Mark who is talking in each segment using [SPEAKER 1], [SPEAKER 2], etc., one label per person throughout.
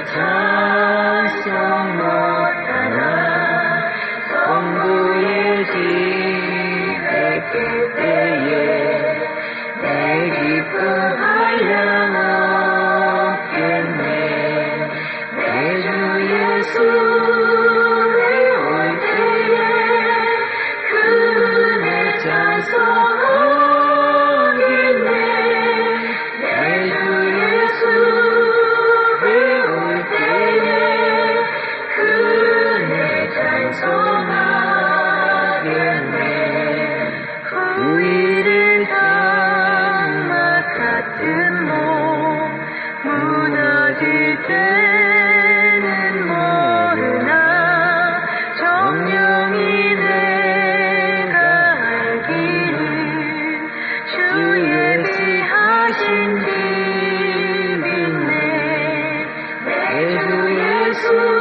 [SPEAKER 1] 찬송 못하나 성부의 집에 때에 내 기뻐하여 먹겠네. 내 주 예수의 올 때에 그 은혜 찬송하겠네. 내 주 예수의 올 때에 그 은혜 찬송하겠네. 후일의 장막 같은 몸 무너질 때는 모르나 정령이 내가 알기를 주 예수 하신 길이네. 내 주 예수의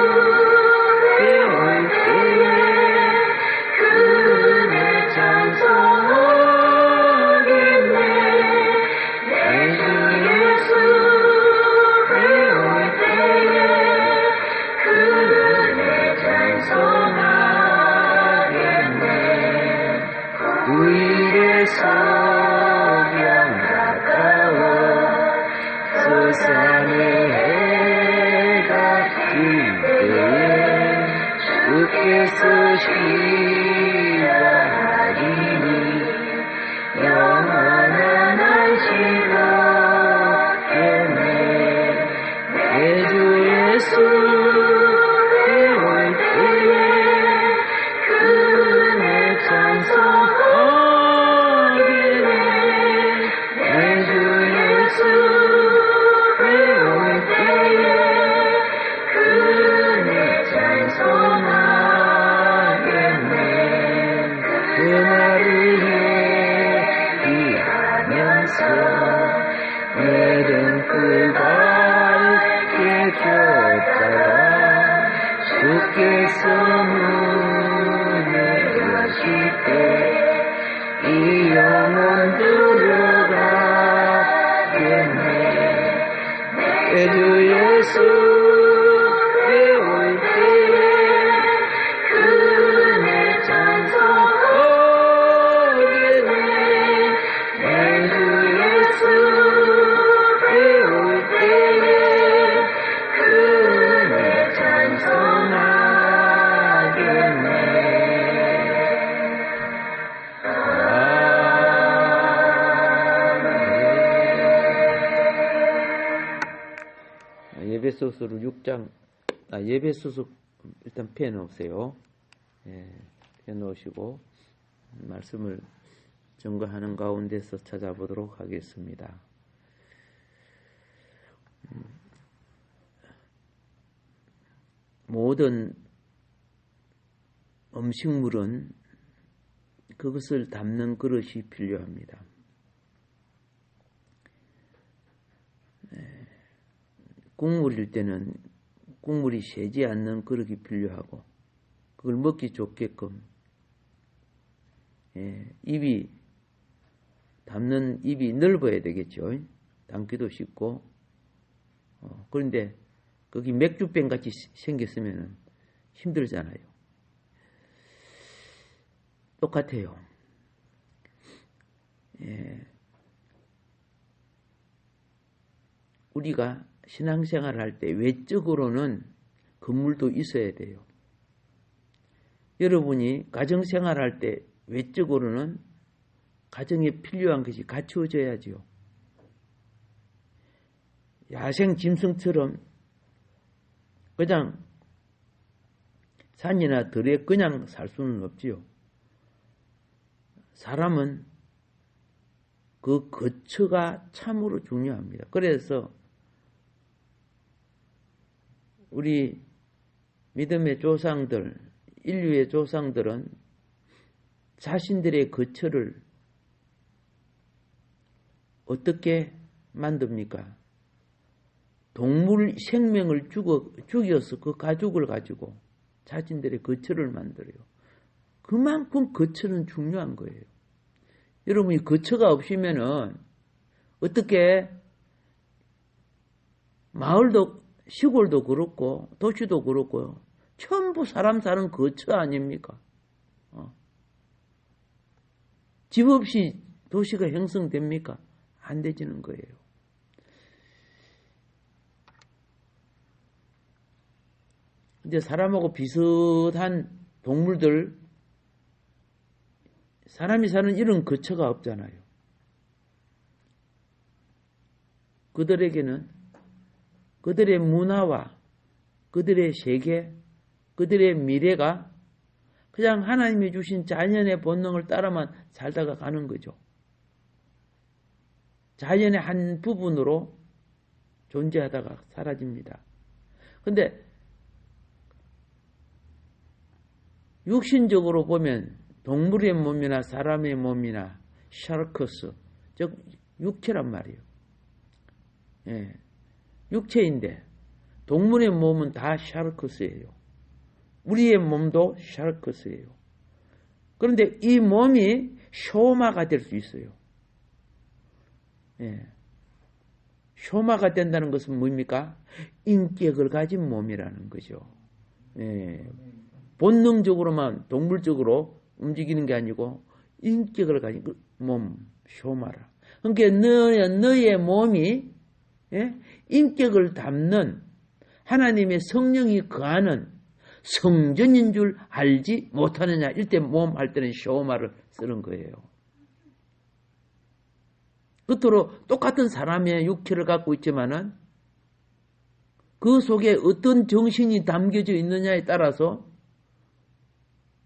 [SPEAKER 1] 올 때에 그 은혜 찬송하겠네. 내 주 예수의 올 때에 그 은혜 찬송하겠네. 후일의 소경 가까워 솟아내 해가 질 때에 주께서 시가하리니 영원한 안식을 얻겠네. 내 주 예수의 올 때에 그 은혜 찬송하겠네. 내 주 예수의 올 때에 그 은혜 찬송하겠네. 그날을 회귀하면서 내 등불 밝게 줬다가 주께서 문을 여실 때 이 영혼 들어가겠네. 내 주 예수의 올 때에 그 은혜 찬송하겠네. 내 주 예수의 올 때에 그 은혜 찬송하겠네. 예배소서를 6장, 예배소서 일단 펴 놓으세요. 펴 놓으시고 말씀을 증거하는 가운데서 찾아보도록 하겠습니다. 모든 음식물은 그것을 담는 그릇이 필요합니다. 국물일 때는 국물이 새지 않는 그릇이 필요하고 그걸 먹기 좋게끔 입이 담는 입이 넓어야 되겠죠. 담기도 쉽고 그런데 거기 맥주병 같이 생겼으면 힘들잖아요. 똑같아요. 우리가 신앙생활을 할 때 외적으로는 건물도 있어야 돼요. 여러분이 가정생활을 할 때 외적으로는 가정에 필요한 것이 갖추어져야죠. 야생 짐승처럼 그냥 산이나 들에 그냥 살 수는 없지요. 사람은 그 거처가 참으로 중요합니다. 그래서 우리 믿음의 조상들, 인류의 조상들은 자신들의 거처를 어떻게 만듭니까? 동물 생명을 죽여서 그 가죽을 가지고 자신들의 거처를 만들어요. 그만큼 거처는 중요한 거예요. 여러분이 거처가 없으면은 어떻게 마을도 시골도 그렇고 도시도 그렇고요. 전부 사람 사는 거처 아닙니까? 집 없이 도시가 형성됩니까? 안 되지는 거예요. 이제 사람하고 비슷한 동물들, 사람이 사는 이런 거처가 없잖아요. 그들에게는 그들의 문화와 그들의 세계, 그들의 미래가 그냥 하나님이 주신 자연의 본능을 따라만 살다가 가는 거죠. 자연의 한 부분으로 존재하다가 사라집니다. 근데 육신적으로 보면 동물의 몸이나 사람의 몸이나 샤르커스, 즉 육체란 말이에요. 예, 육체인데 동물의 몸은 다 샤르커스예요. 우리의 몸도 샤르커스예요. 그런데 이 몸이 쇼마가 될 수 있어요. 예. 쇼마가 된다는 것은 뭡니까? 인격을 가진 몸이라는 거죠. 예. 본능적으로만 동물적으로 움직이는 게 아니고 인격을 가진 몸, 쇼마라. 그러니까 너의 몸이 인격을 담는 하나님의 성령이 거하는 성전인 줄 알지 못하느냐. 이때 몸 할 때는 쇼마를 쓰는 거예요. 끝으로 똑같은 사람의 육체를 갖고 있지만은 그 속에 어떤 정신이 담겨져 있느냐에 따라서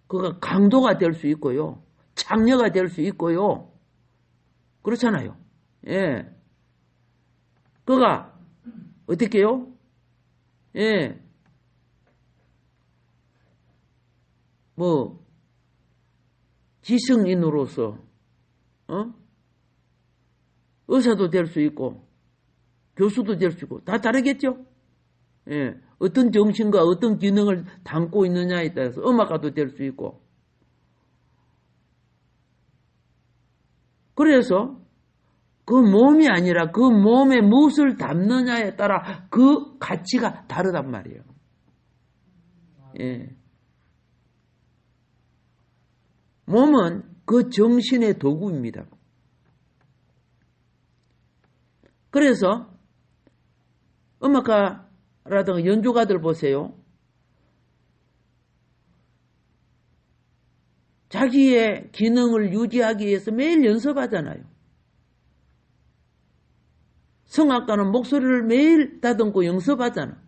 [SPEAKER 1] 그가 강도가 될 수 있고요. 창녀가 될 수 있고요. 그렇잖아요. 예. 그가 어떻게 해요? 예. 지성인으로서 의사도 될 수 있고 교수도 될 수 있고 다 다르겠죠? 예. 어떤 정신과 어떤 기능을 담고 있느냐에 따라서 음악가도 될 수 있고. 그래서 그 몸이 아니라 그 몸에 무엇을 담느냐에 따라 그 가치가 다르단 말이에요. 예. 몸은 그 정신의 도구입니다. 그래서 음악가라든가 연주가들 보세요. 자기의 기능을 유지하기 위해서 매일 연습하잖아요. 성악가는 목소리를 매일 다듬고 연습하잖아.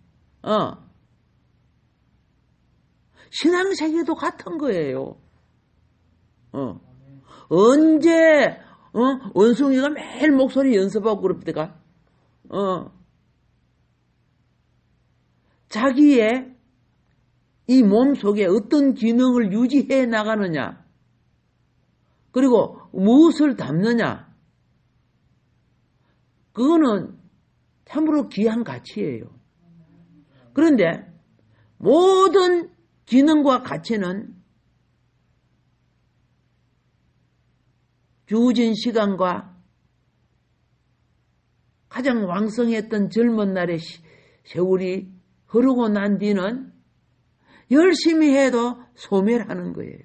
[SPEAKER 1] 신앙세계도 같은 거예요. 언제 원숭이가 매일 목소리 연습하고 그럽니까? 자기의 이 몸 속에 어떤 기능을 유지해 나가느냐, 그리고 무엇을 담느냐, 그거는 참으로 귀한 가치예요. 그런데 모든 기능과 가치는 주어진 시간과 가장 왕성했던 젊은 날의 세월이 흐르고 난 뒤는 열심히 해도 소멸하는 거예요.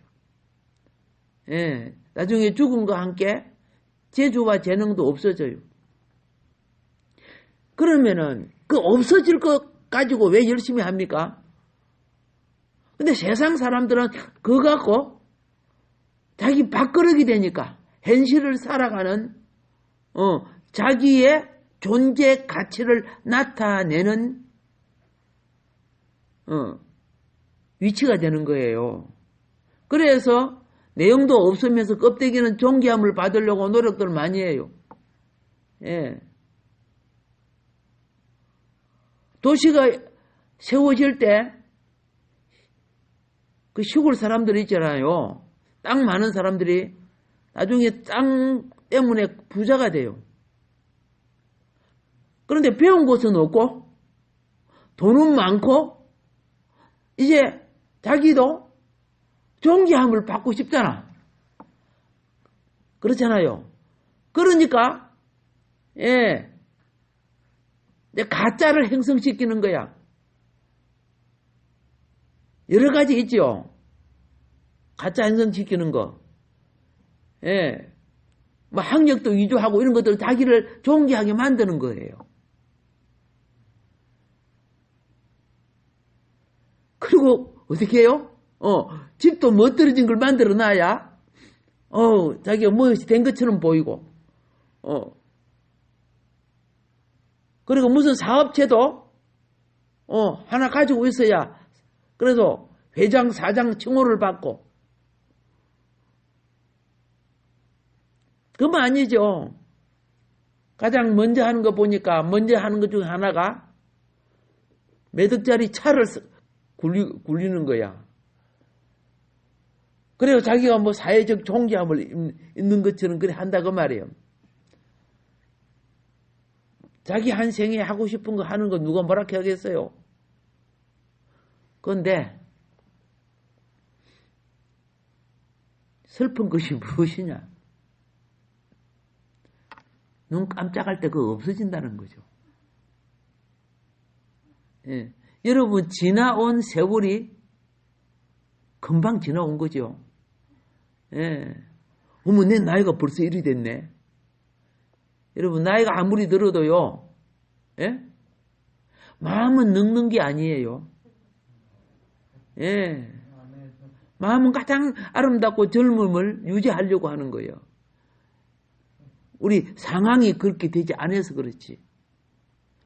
[SPEAKER 1] 예, 나중에 죽음과 함께 재주와 재능도 없어져요. 그러면은 그 없어질 것 가지고 왜 열심히 합니까? 근데 세상 사람들은 그거 갖고 자기 밥그릇이 되니까 현실을 살아가는 자기의 존재 가치를 나타내는 위치가 되는 거예요. 그래서 내용도 없으면서 껍데기는 존귀함을 받으려고 노력들 많이 해요. 예. 도시가 세워질 때 그 시골 사람들이 있잖아요. 땅 많은 사람들이 나중에 땅 때문에 부자가 돼요. 그런데 배운 곳은 없고 돈은 많고 이제 자기도 존귀함을 받고 싶잖아. 그렇잖아요. 그러니까 예, 이제 가짜를 형성시키는 거야. 여러 가지 있죠. 가짜 형성시키는 거. 예. 뭐 학력도 위조하고 이런 것들 자기를 존귀하게 만드는 거예요. 그리고 어떻게 해요? 집도 멋들어진 걸 만들어 놔야 자기가 무엇이 된 것처럼 보이고 그리고 무슨 사업체도 하나 가지고 있어야 그래서 회장, 사장 칭호를 받고 그만 아니죠. 가장 먼저 하는 거 보니까 먼저 하는 것 중에 하나가 몇 억짜리 차를 굴리는 거야. 그래서 자기가 뭐 사회적 존귀함을 있는 것처럼 그래 한다고 말이에요. 자기 한 생에 하고 싶은 거 하는 거 누가 뭐라 하겠어요? 그런데 슬픈 것이 무엇이냐? 눈 깜짝할 때 그거 없어진다는 거죠. 예. 여러분 지나온 세월이 금방 지나온 거죠. 예. 어머 내 나이가 벌써 이리 됐네. 여러분 나이가 아무리 들어도요. 예? 마음은 늙는 게 아니에요. 예. 마음은 가장 아름답고 젊음을 유지하려고 하는 거예요. 우리 상황이 그렇게 되지 않아서 그렇지.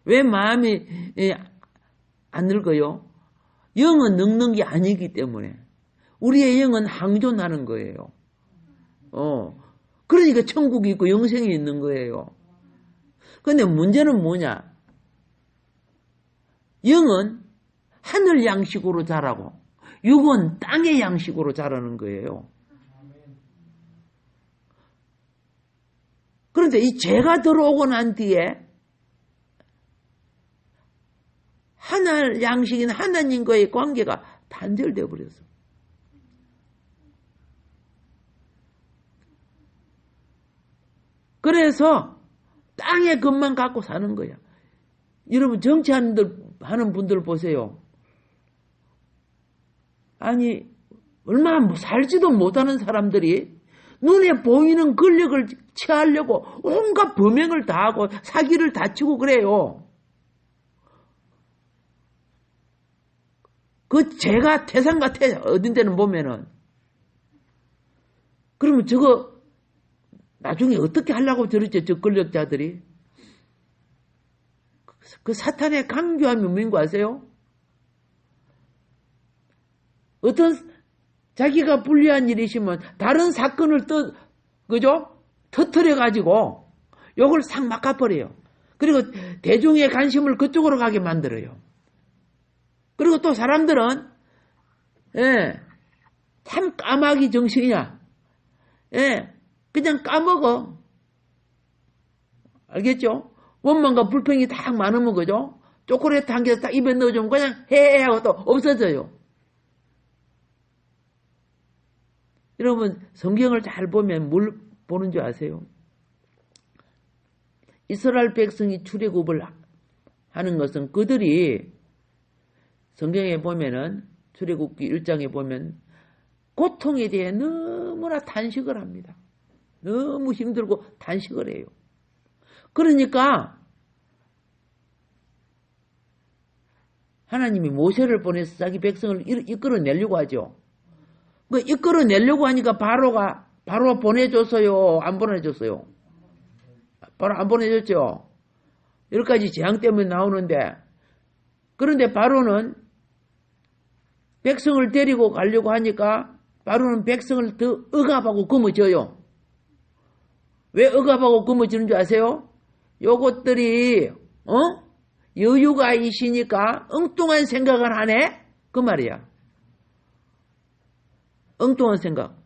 [SPEAKER 1] 왜 마음이 안 늙어요? 영은 늙는 게 아니기 때문에. 우리의 영은 항존하는 거예요. 그러니까 천국이 있고 영생이 있는 거예요. 그런데 문제는 뭐냐? 영은 하늘 양식으로 자라고 육은 땅의 양식으로 자라는 거예요. 그런데 이 죄가 들어오고 난 뒤에 하늘 양식인 하나님과의 관계가 단절되어 버렸어. 그래서 땅의 것만 갖고 사는 거야. 여러분 정치하는 분들 보세요. 아니 얼마나 뭐 살지도 못하는 사람들이 눈에 보이는 권력을 취하려고 온갖 범행을 다 하고 사기를 다 치고 그래요. 그 죄가 태산 같아. 어딘 데는 보면은. 그러면 저거 나중에 어떻게 하려고 저러죠? 저 권력자들이. 그 사탄의 강교함이 뭔지 아세요? 어떤 자기가 불리한 일이 있으면 다른 사건을 그죠? 터뜨려가지고 욕을 싹 막아버려요. 그리고 대중의 관심을 그쪽으로 가게 만들어요. 그리고 또 사람들은 참 까마귀 정신이야. 그냥 까먹어. 알겠죠? 원망과 불평이 딱 많으면 그죠? 초콜릿 한 개 딱 입에 넣어주면 그냥 헤헤 하고 또 없어져요. 여러분 성경을 잘 보면 뭘 보는 줄 아세요? 이스라엘 백성이 출애굽을 하는 것은 그들이 성경에 보면은 출애굽기 1장에 보면 고통에 대해 너무나 탄식을 합니다. 너무 힘들고 탄식을 해요. 그러니까 하나님이 모세를 보내서 자기 백성을 이끌어내려고 하죠. 그 이끌어내려고 하니까 바로가 보내줬어요? 안 보내줬어요? 바로 안 보내줬죠? 여러 가지 재앙 때문에 나오는데 그런데 바로는 백성을 데리고 가려고 하니까 바로는 백성을 더 억압하고 거머쥐어요. 왜 억압하고 거머쥐는 줄 아세요? 요것들이 여유가 있으니까 엉뚱한 생각을 하네? 그 말이야. 엉뚱한 생각.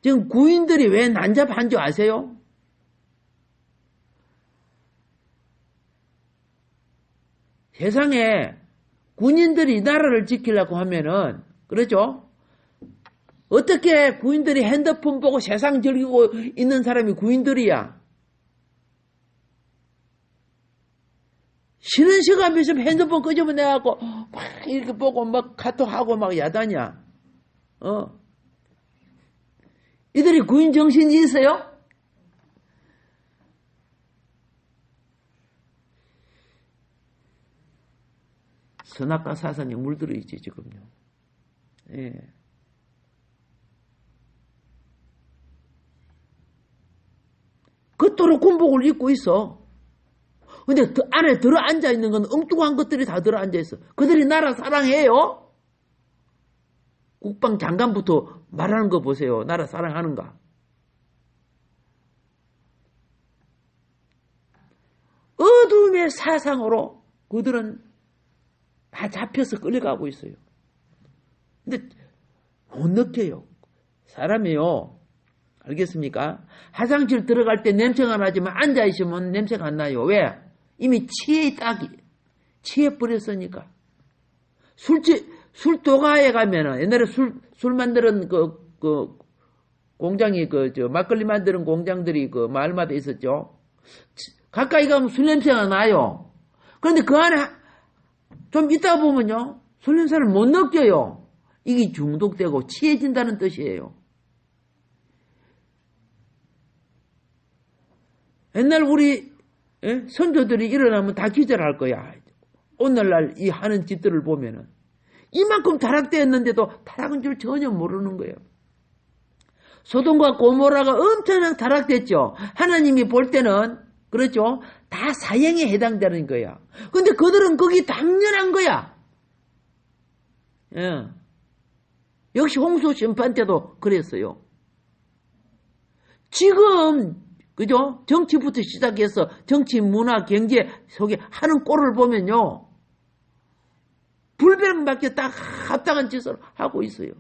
[SPEAKER 1] 지금 구인들이 왜 난잡한 줄 아세요? 세상에 군인들이 나라를 지키려고 하면은 그렇죠? 어떻게 구인들이 핸드폰 보고 세상 즐기고 있는 사람이 구인들이야? 쉬는 시간 있으면 핸드폰 끄집어내갖고 막 이렇게 보고 막 카톡하고 막 야단이야. 이들이 구인 정신이 있어요? 선악과 사상에 물들어 있지 지금요. 예. 그토록 군복을 입고 있어. 근데 안에 들어 앉아 있는 건 엉뚱한 것들이 다 들어 앉아 있어. 그들이 나라 사랑해요? 국방장관부터 말하는 거 보세요. 나라 사랑하는가? 어둠의 사상으로 그들은 다 잡혀서 끌려가고 있어요. 근데 못 느껴요. 사람이요. 알겠습니까? 화장실 들어갈 때 냄새가 나지만 앉아있으면 냄새가 안 나요. 왜? 이미 취해버렸으니까. 술도가에 가면은, 옛날에 술 만드는 공장이 막걸리 만드는 공장들이 마을마다 있었죠. 가까이 가면 술 냄새가 나요. 그런데 그 안에 좀 있다 보면요. 술 냄새를 못 느껴요. 이게 중독되고 취해진다는 뜻이에요. 옛날 우리 선조들이 일어나면 다 기절할 거야. 오늘날 이 하는 짓들을 보면은 이만큼 타락되었는데도 타락한 줄 전혀 모르는 거예요. 소돔과 고모라가 엄청나게 타락됐죠. 하나님이 볼 때는 그렇죠. 다 사형에 해당되는 거야. 근데 그들은 거기 당연한 거야. 예. 역시 홍수 심판 때도 그랬어요. 지금 그죠? 정치부터 시작해서 정치, 문화, 경제 속에 하는 꼴을 보면요. 불변밖에 딱 합당한 짓을 하고 있어요.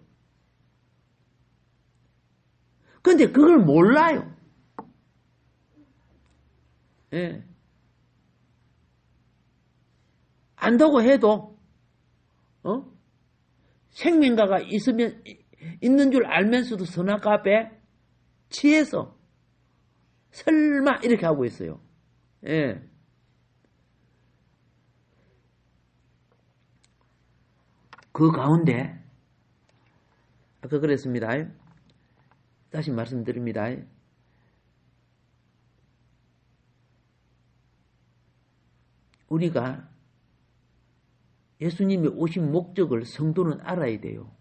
[SPEAKER 1] 그런데 그걸 몰라요. 예. 안다고 해도 생명가가 있는 줄 알면서도 선악과 앞에 취해서 설마 이렇게 하고 있어요. 예. 그 가운데 아까 그랬습니다. 다시 말씀드립니다. 우리가 예수님이 오신 목적을 성도는 알아야 돼요.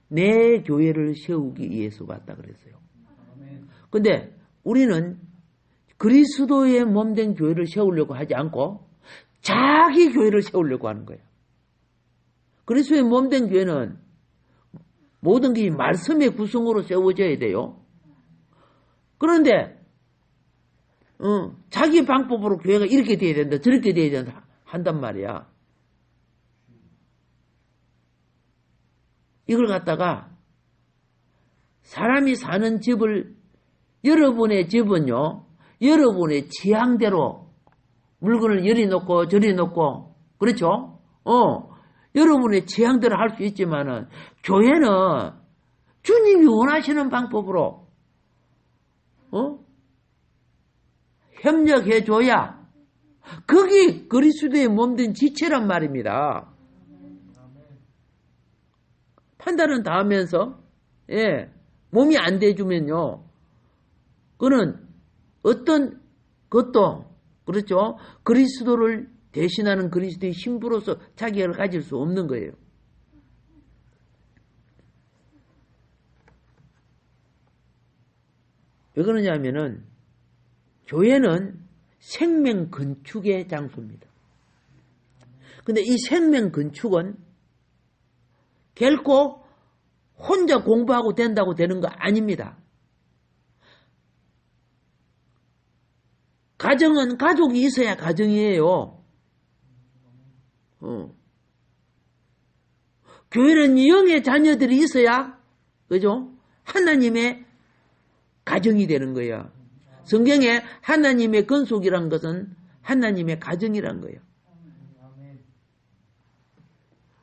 [SPEAKER 1] 내 교회를 세우기 위해서 왔다 그랬어요. 근데 우리는 그리스도의 몸된 교회를 세우려고 하지 않고 자기 교회를 세우려고 하는 거예요. 그리스도의 몸된 교회는 모든 게 말씀의 구성으로 세워져야 돼요. 그런데 자기 방법으로 교회가 이렇게 돼야 된다, 저렇게 돼야 된다 한단 말이야. 이걸 갖다가 사람이 사는 집을 여러분의 집은요, 여러분의 취향대로 물건을 여리 놓고 저리 놓고, 그렇죠? 여러분의 취향대로 할 수 있지만은, 교회는 주님이 원하시는 방법으로, 협력해줘야, 그게 그리스도의 몸된 지체란 말입니다. 판단은 다 하면서, 예, 몸이 안 돼주면요, 그는 어떤 것도, 그렇죠? 그리스도를 대신하는 그리스도의 신부로서 자기를 가질 수 없는 거예요. 왜 그러냐 하면은, 교회는 생명 건축의 장소입니다. 근데 이 생명 건축은 결코 혼자 공부하고 된다고 되는 거 아닙니다. 가정은 가족이 있어야 가정이에요. 교회는 영의 자녀들이 있어야, 그죠? 하나님의 가정이 되는 거예요. 성경에 하나님의 건속이란 것은 하나님의 가정이란 거예요.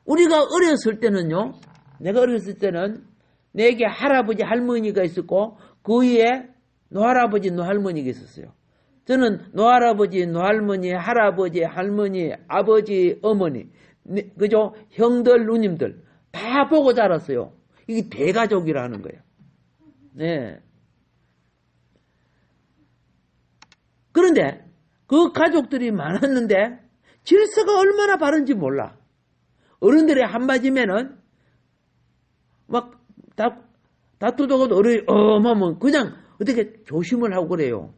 [SPEAKER 1] 우리가 어렸을 때는요, 내가 어렸을 때는 내게 할아버지 할머니가 있었고 그 위에 노할아버지 노할머니가 있었어요. 저는 노할아버지, 노할머니, 할아버지, 할머니, 아버지, 어머니, 그죠? 형들, 누님들 다 보고 자랐어요. 이게 대가족이라는 거예요. 네. 그런데 그 가족들이 많았는데 질서가 얼마나 바른지 몰라. 어른들의 한마디면은 막 다투도 어른이 뭐 그냥 어떻게 조심을 하고 그래요.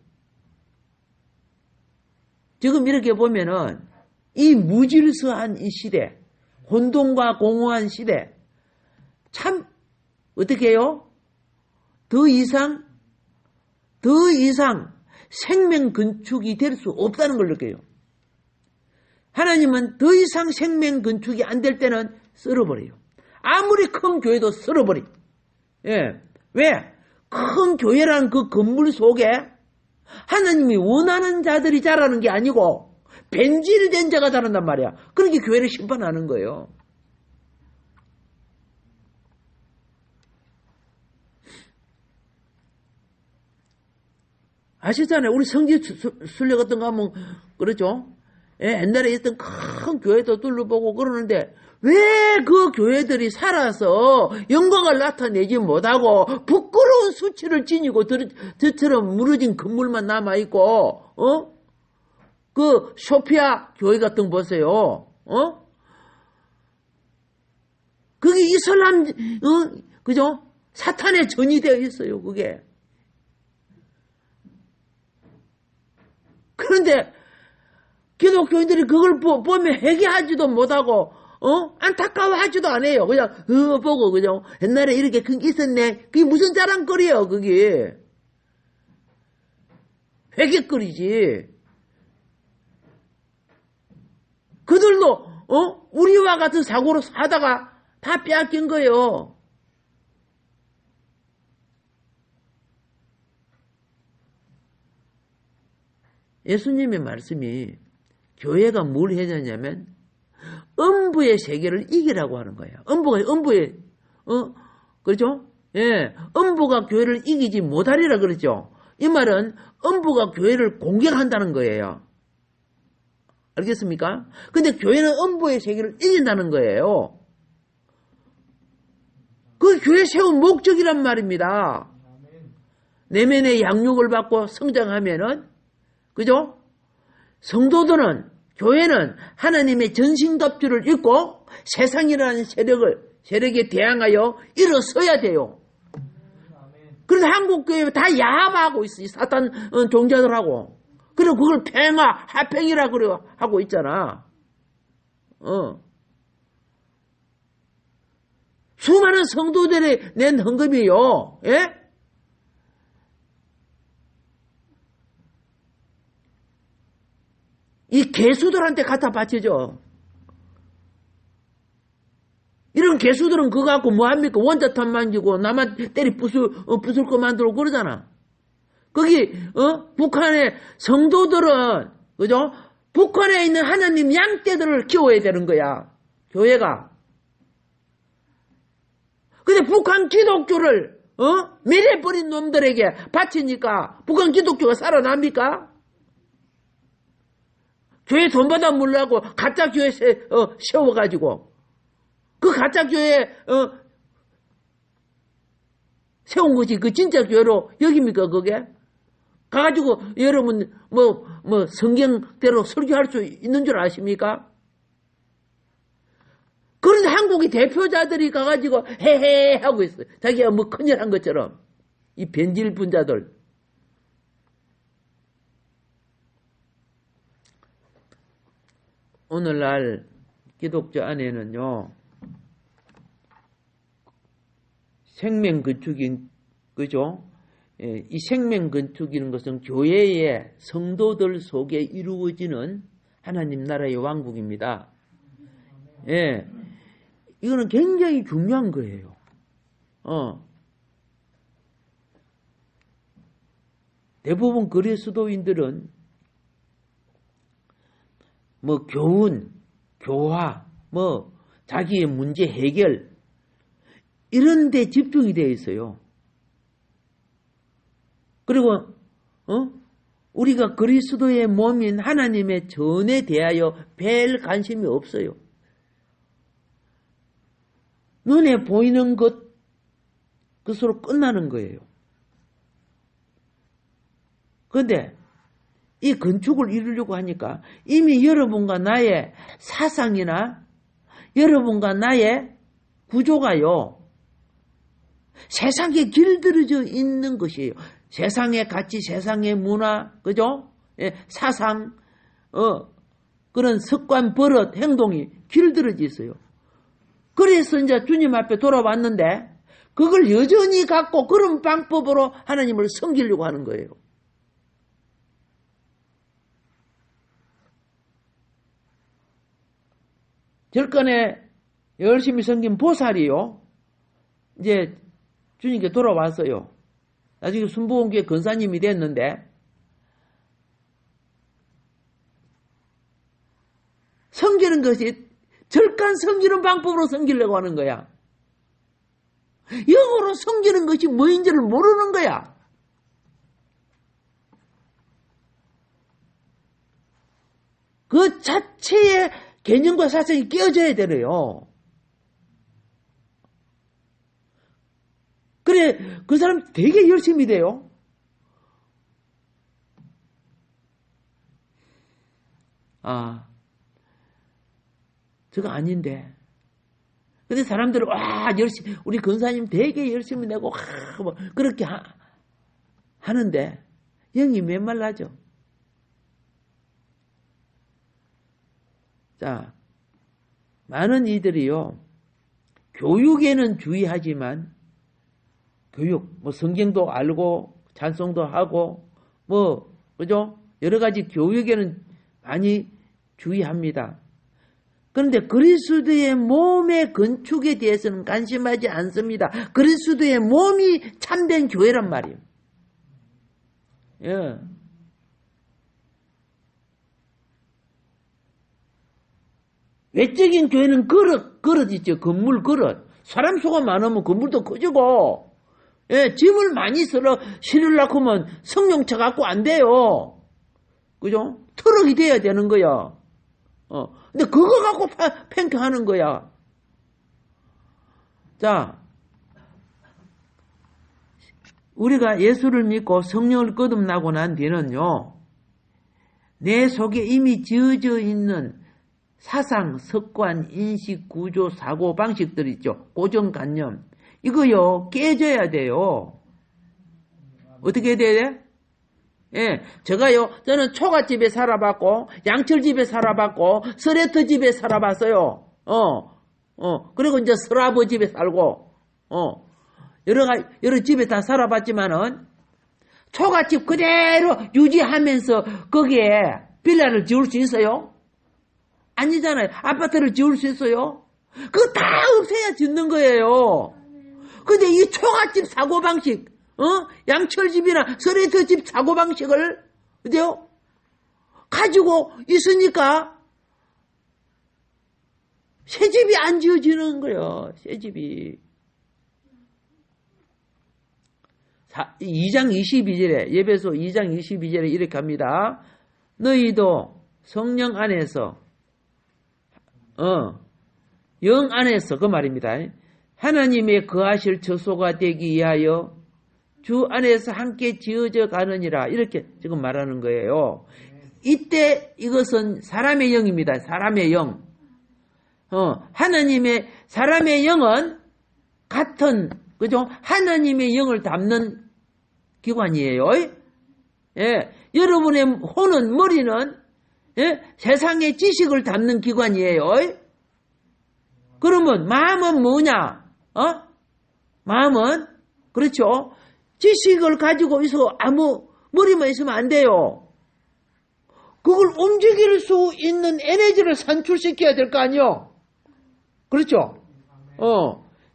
[SPEAKER 1] 지금 이렇게 보면은 이 무질서한 이 시대, 혼돈과 공허한 시대, 참 어떻게 해요? 더 이상 생명 건축이 될 수 없다는 걸 느껴요. 하나님은 더 이상 생명 건축이 안 될 때는 썰어버려요. 아무리 큰 교회도 썰어버려. 예. 왜? 큰 교회라는 그 건물 속에 하나님이 원하는 자들이 자라는 게 아니고 변질된 자가 자란단 말이야. 그러니까 교회를 심판하는 거예요. 아시잖아요. 우리 성지 순례 같은 거 하면 그렇죠. 예, 옛날에 있던 큰 교회도 둘러보고 그러는데 왜 그 교회들이 살아서 영광을 나타내지 못하고 부끄러운 수치를 지니고 저처럼 무너진 건물만 남아있고 그 소피아 교회 같은 거 보세요. 그게 이슬람 그죠? 사탄의 전이 되어 있어요. 그게. 그런데 기독교인들이 그걸 보면 회개하지도 못하고 안타까워하지도 않아요. 그냥 보고 그죠? 옛날에 이렇게 큰 게 있었네. 그게 무슨 자랑거리예요. 그게 회개거리지. 그들도 우리와 같은 사고로 사다가 다 빼앗긴 거예요. 예수님의 말씀이 교회가 뭘 해야 되냐면 음부의 세계를 이기라고 하는 거예요. 음부의 그렇죠? 예, 음부가 교회를 이기지 못하리라 그러죠. 이 말은 음부가 교회를 공격한다는 거예요. 알겠습니까? 근데 교회는 음부의 세계를 이긴다는 거예요. 그 교회 세운 목적이란 말입니다. 내면의 양육을 받고 성장하면은 그죠? 성도들은 교회는 하나님의 전신갑주를 입고 세상이라는 세력에 대항하여 일어서야 돼요. 그래서 한국 교회 다 야합하고 있어. 사탄 종자들하고. 그리고 그걸 팽화, 하팽이라 그래 하고 있잖아. 수많은 성도들이 낸 헌금이요. 예? 이 개수들한테 갖다 바치죠. 이런 개수들은 그거 갖고 뭐합니까? 원자탄 만지고 나만 때리 부술 거 만들고 그러잖아. 거기 북한의 성도들은 그죠? 북한에 있는 하나님 양떼들을 키워야 되는 거야. 교회가. 근데 북한 기독교를 밀어버린 놈들에게 바치니까 북한 기독교가 살아납니까? 교회 돈 받아 물라고 가짜 교회 세워가지고 그 가짜 교회 세운 것이 그 진짜 교회로 여깁니까 그게? 가가지고 여러분 뭐 성경대로 설교할 수 있는 줄 아십니까? 그런데 한국의 대표자들이 가가지고 헤헤 하고 있어요. 자기가 뭐 큰일 한 것처럼. 이 변질 분자들. 오늘날 기독교 안에는요. 생명 건축인 그죠? 예, 이 생명 건축이라는 것은 교회의 성도들 속에 이루어지는 하나님 나라의 왕국입니다. 예. 이거는 굉장히 중요한 거예요. 대부분 그리스도인들은 뭐 교훈, 교화, 뭐 자기의 문제 해결 이런 데 집중이 되어 있어요. 그리고 우리가 그리스도의 몸인 하나님의 전에 대하여 별 관심이 없어요. 눈에 보이는 것으로 끝나는 거예요. 그런데 이 건축을 이루려고 하니까 이미 여러분과 나의 사상이나 여러분과 나의 구조가요, 세상에 길들여져 있는 것이에요. 세상의 가치, 세상의 문화, 그죠? 예, 사상, 그런 습관, 버릇, 행동이 길들여져 있어요. 그래서 이제 주님 앞에 돌아왔는데 그걸 여전히 갖고 그런 방법으로 하나님을 섬기려고 하는 거예요. 절간에 열심히 섬긴 보살이요, 이제 주님께 돌아왔어요. 나중에 순복음교회 권사님이 됐는데 섬기는 것이 절간 섬기는 방법으로 섬기려고 하는 거야. 영어로 섬기는 것이 뭐인지를 모르는 거야. 그 자체의 개념과 사상이 깨어져야 되래요. 그래, 그 사람 되게 열심히 돼요. 아, 저거 아닌데. 근데 사람들은, 와, 열심히, 우리 권사님 되게 열심히 내고, 뭐, 그렇게 하는데, 영이 메말라져. 자, 많은 이들이요, 교육에는 주의하지만, 교육, 뭐, 성경도 알고, 찬송도 하고, 뭐, 그죠? 여러 가지 교육에는 많이 주의합니다. 그런데 그리스도의 몸의 건축에 대해서는 관심하지 않습니다. 그리스도의 몸이 참된 교회란 말이에요. 예. 외적인 교회는 그릇 있죠. 건물 그릇. 사람 수가 많으면 건물도 커지고, 예, 짐을 많이 실으려고 하면 성령차 갖고 안 돼요. 그죠? 트럭이 돼야 되는 거야. 근데 그거 갖고 팽팽하는 거야. 자, 우리가 예수를 믿고 성령을 거듭나고 난 뒤는요, 내 속에 이미 지어져 있는 사상, 습관, 인식, 구조, 사고 방식들 있죠. 고정관념. 이거요, 깨져야 돼요. 어떻게 돼야 돼? 예, 저는 초가집에 살아봤고, 양철집에 살아봤고, 서레터집에 살아봤어요. 그리고 이제 설아버집에 살고, 여러 집에 다 살아봤지만은, 초가집 그대로 유지하면서 거기에 빌라를 지을 수 있어요? 아니잖아요. 아파트를 지을 수 있어요? 그거 다 없애야 짓는 거예요. 근데 이 초가집 사고방식, 양철집이나 서레터집 사고방식을, 그죠? 가지고 있으니까, 새집이 안 지어지는 거예요, 새집이. 2장 22절에, 예배소 2장 22절에 이렇게 합니다. 너희도 성령 안에서, 영 안에서, 그 말입니다. 하나님의 거하실 처소가 되기 위하여 주 안에서 함께 지어져 가느니라. 이렇게 지금 말하는 거예요. 이때 이것은 사람의 영입니다. 사람의 영. 사람의 영은 같은, 그죠? 하나님의 영을 담는 기관이에요. 예. 여러분의 혼은, 머리는, 예? 세상의 지식을 담는 기관이에요. 그러면 마음은 뭐냐? 마음은, 그렇죠? 지식을 가지고 있어 아무 머리만 있으면 안 돼요. 그걸 움직일 수 있는 에너지를 산출시켜야 될 거 아니요? 그렇죠?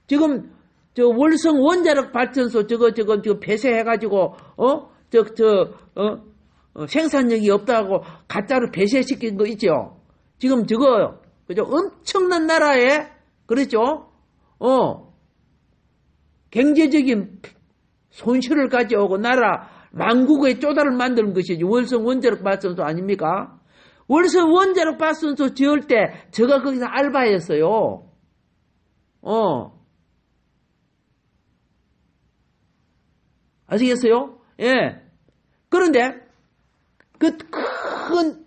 [SPEAKER 1] 지금 저 월성 원자력 발전소 저거 폐쇄해가지고 생산력이 없다고 가짜로 폐쇄시킨 거 있죠? 지금 저거 그죠? 엄청난 나라에 그렇죠? 경제적인 손실을 가져오고 만국의 쪼다를 만드는 것이지 월성 원자력 발전소 아닙니까? 월성 원자력 발전소 지을 때 제가 거기서 알바했어요. 아시겠어요? 예. 그런데 그 큰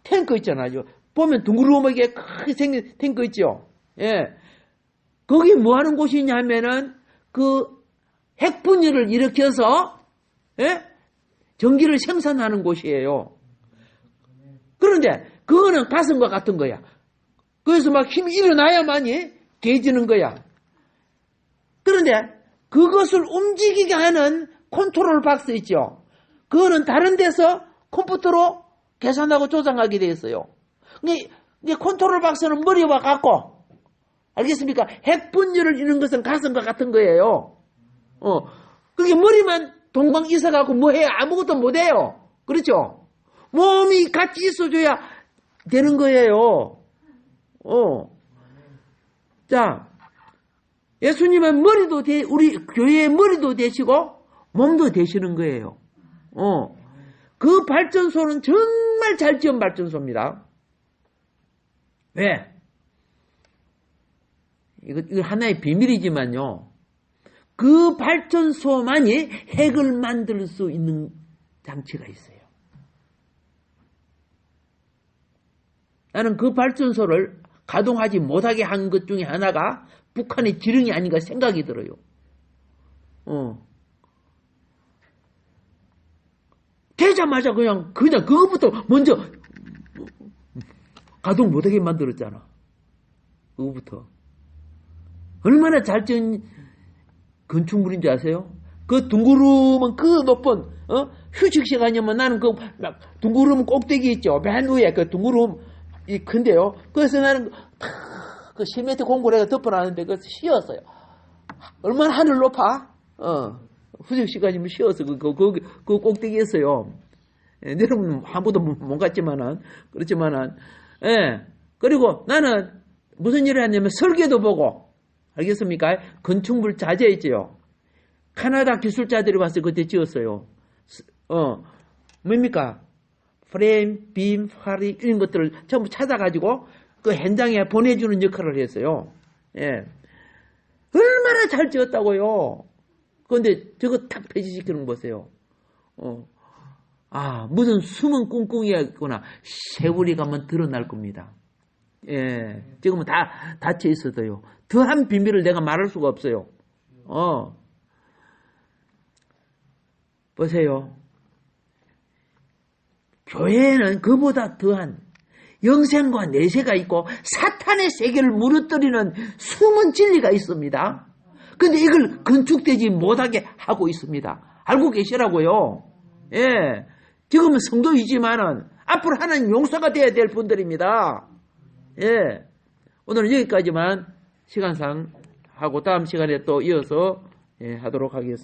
[SPEAKER 1] 탱크 있잖아요. 보면 둥그러하게 크게 생긴 탱크 있죠. 예. 거기 뭐 하는 곳이냐 하면은 그 핵분열을 일으켜서 예? 전기를 생산하는 곳이에요. 그런데 그거는 가슴과 같은 거야. 그래서 막 힘이 일어나야만이 개지는 거야. 그런데 그것을 움직이게 하는 컨트롤 박스 있죠. 그거는 다른 데서 컴퓨터로 계산하고 조작하게 되어 있어요. 근데 컨트롤 박스는 머리와 같고, 알겠습니까? 핵분열을 이루는 것은 가슴과 같은 거예요. 그게 머리만 동방 있어갖고 뭐 해요? 아무것도 못 해요. 그렇죠? 몸이 같이 있어줘야 되는 거예요. 자, 예수님은 머리도 우리 교회의 머리도 되시고 몸도 되시는 거예요. 그 발전소는 정말 잘 지은 발전소입니다. 왜? 이거 하나의 비밀이지만요. 그 발전소만이 핵을 만들 수 있는 장치가 있어요. 나는 그 발전소를 가동하지 못하게 한 것 중에 하나가 북한의 지령이 아닌가 생각이 들어요. 되자마자 그냥 그것부터 먼저 가동 못하게 만들었잖아. 그거부터. 얼마나 잘 지은 건축물인지 아세요? 그 둥그름은 그 높은 휴식 시간이면 나는 그 둥그름 꼭대기 있죠. 맨 위에 그 둥그름 이 큰데요. 그래서 나는 그 10m 공고래가 덮어놨는데 그래서 쉬었어요. 얼마나 하늘 높아? 휴식 시간이면 쉬어서 그 꼭대기였어요. 여러분 한 번도 못 갔지만은 그렇지만은 그리고 나는 무슨 일을 했냐면 설계도 보고 알겠습니까? 건축물 자재있지요. 카나다 기술자들이 와서 그때 지었어요. 뭡니까? 프레임, 빔, 화리 이런 것들을 전부 찾아가지고 그 현장에 보내주는 역할을 했어요. 예. 얼마나 잘 지었다고요. 그런데 저거 탁 폐지시키는 거 보세요. 무슨 숨은 꿍꿍이였구나. 세월이 가면 드러날 겁니다. 예. 지금은 다 닫혀 있어도요. 더한 비밀을 내가 말할 수가 없어요. 보세요. 교회에는 그보다 더한 영생과 내세가 있고 사탄의 세계를 무너뜨리는 숨은 진리가 있습니다. 근데 이걸 건축되지 못하게 하고 있습니다. 알고 계시라고요. 예. 지금은 성도이지만은 앞으로 하나님 용서가 되어야 될 분들입니다. 예. 오늘은 여기까지만 시간상 하고 다음 시간에 또 이어서 하도록 하겠습니다.